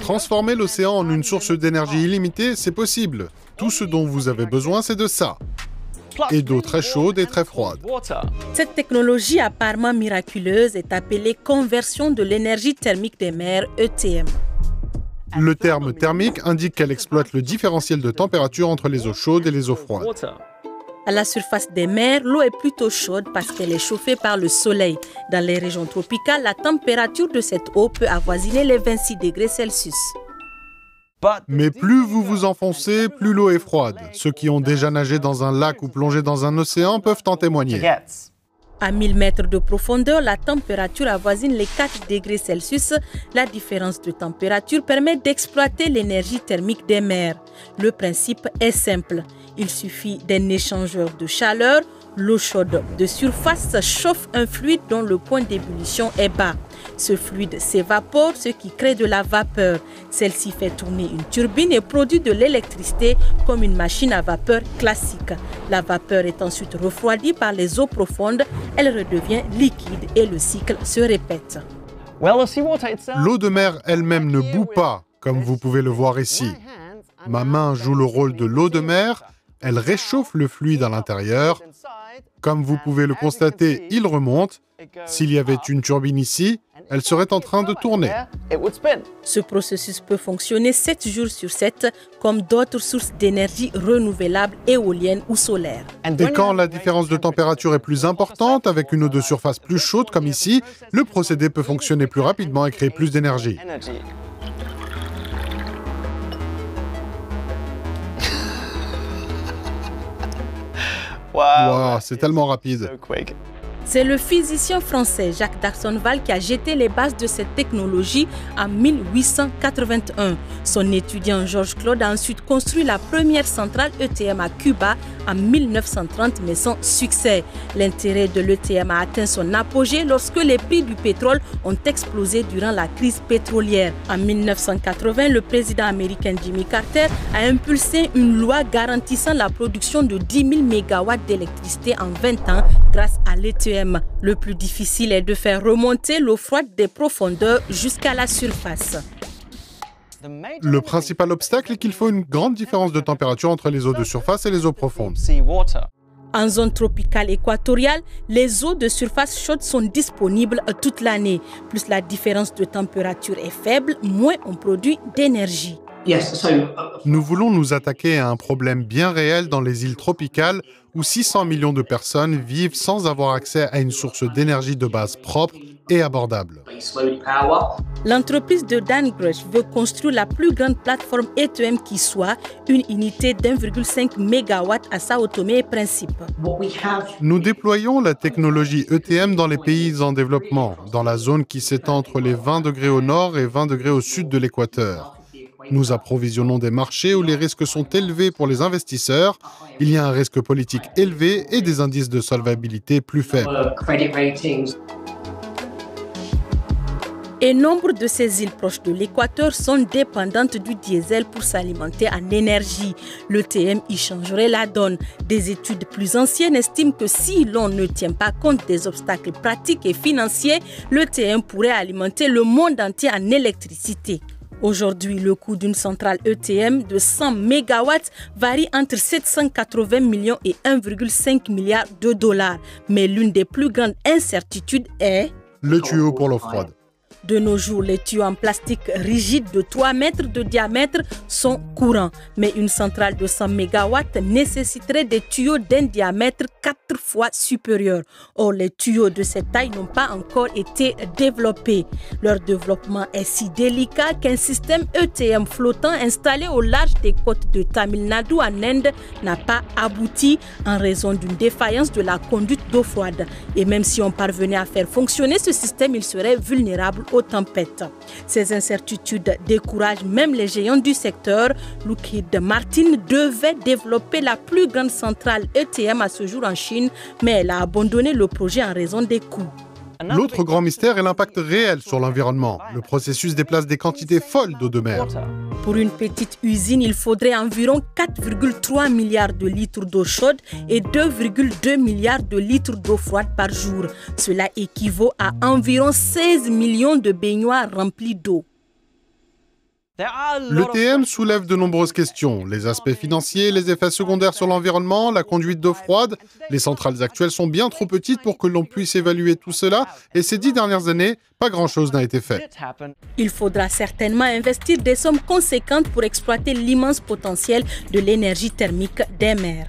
Transformer l'océan en une source d'énergie illimitée, c'est possible. Tout ce dont vous avez besoin, c'est de ça. Et d'eau très chaude et très froide. Cette technologie apparemment miraculeuse est appelée conversion de l'énergie thermique des mers, ETM. Le terme thermique indique qu'elle exploite le différentiel de température entre les eaux chaudes et les eaux froides. À la surface des mers, l'eau est plutôt chaude parce qu'elle est chauffée par le soleil. Dans les régions tropicales, la température de cette eau peut avoisiner les 26 degrés Celsius. Mais plus vous vous enfoncez, plus l'eau est froide. Ceux qui ont déjà nagé dans un lac ou plongé dans un océan peuvent en témoigner. À 1000 mètres de profondeur, la température avoisine les 4 degrés Celsius. La différence de température permet d'exploiter l'énergie thermique des mers. Le principe est simple. Il suffit d'un échangeur de chaleur. L'eau chaude de surface chauffe un fluide dont le point d'ébullition est bas. Ce fluide s'évapore, ce qui crée de la vapeur. Celle-ci fait tourner une turbine et produit de l'électricité comme une machine à vapeur classique. La vapeur est ensuite refroidie par les eaux profondes. Elle redevient liquide et le cycle se répète. L'eau de mer elle-même ne bout pas, comme vous pouvez le voir ici. Ma main joue le rôle de l'eau de mer. Elle réchauffe le fluide à l'intérieur. Comme vous pouvez le constater, il remonte. S'il y avait une turbine ici, elle serait en train de tourner. Ce processus peut fonctionner 7 jours sur 7, comme d'autres sources d'énergie renouvelables, éoliennes ou solaires. Et quand la différence de température est plus importante, avec une eau de surface plus chaude comme ici, le procédé peut fonctionner plus rapidement et créer plus d'énergie. Wow, c'est tellement rapide. C'est le physicien français Jacques Daxonval qui a jeté les bases de cette technologie en 1881. Son étudiant Georges Claude a ensuite construit la première centrale ETM à Cuba en 1930, mais sans succès. L'intérêt de l'ETM a atteint son apogée lorsque les prix du pétrole ont explosé durant la crise pétrolière. En 1980, le président américain Jimmy Carter a impulsé une loi garantissant la production de 10 000 MW d'électricité en 20 ans grâce à l'ETM. Le plus difficile est de faire remonter l'eau froide des profondeurs jusqu'à la surface. Le principal obstacle est qu'il faut une grande différence de température entre les eaux de surface et les eaux profondes. En zone tropicale équatoriale, les eaux de surface chaude sont disponibles toute l'année. Plus la différence de température est faible, moins on produit d'énergie. Nous voulons nous attaquer à un problème bien réel dans les îles tropicales où 600 millions de personnes vivent sans avoir accès à une source d'énergie de base propre et abordable. L'entreprise de Dan Grush veut construire la plus grande plateforme ETM qui soit, une unité d'1,5 MW à Sao Tomé et Principe. Nous déployons la technologie ETM dans les pays en développement, dans la zone qui s'étend entre les 20 degrés au nord et 20 degrés au sud de l'équateur. Nous approvisionnons des marchés où les risques sont élevés pour les investisseurs, il y a un risque politique élevé et des indices de solvabilité plus faibles. Et nombre de ces îles proches de l'équateur sont dépendantes du diesel pour s'alimenter en énergie. L'ETM y changerait la donne. Des études plus anciennes estiment que si l'on ne tient pas compte des obstacles pratiques et financiers, l'ETM pourrait alimenter le monde entier en électricité. Aujourd'hui, le coût d'une centrale ETM de 100 MW varie entre 780 millions et 1,5 milliard de dollars. Mais l'une des plus grandes incertitudes est le tuyau pour l'eau froide. De nos jours, les tuyaux en plastique rigide de 3 mètres de diamètre sont courants. Mais une centrale de 100 MW nécessiterait des tuyaux d'un diamètre 4 fois supérieur. Or, les tuyaux de cette taille n'ont pas encore été développés. Leur développement est si délicat qu'un système ETM flottant installé au large des côtes de Tamil Nadu en Inde n'a pas abouti en raison d'une défaillance de la conduite d'eau froide. Et même si on parvenait à faire fonctionner ce système, il serait vulnérable aux tempêtes. Ces incertitudes découragent même les géants du secteur. Lockheed Martin devait développer la plus grande centrale ETM à ce jour en Chine, mais elle a abandonné le projet en raison des coûts. L'autre grand mystère est l'impact réel sur l'environnement. Le processus déplace des quantités folles d'eau de mer. Pour une petite usine, il faudrait environ 4,3 milliards de litres d'eau chaude et 2,2 milliards de litres d'eau froide par jour. Cela équivaut à environ 16 millions de baignoires remplies d'eau. L'ETM soulève de nombreuses questions. Les aspects financiers, les effets secondaires sur l'environnement, la conduite d'eau froide. Les centrales actuelles sont bien trop petites pour que l'on puisse évaluer tout cela. Et ces 10 dernières années, pas grand-chose n'a été fait. Il faudra certainement investir des sommes conséquentes pour exploiter l'immense potentiel de l'énergie thermique des mers.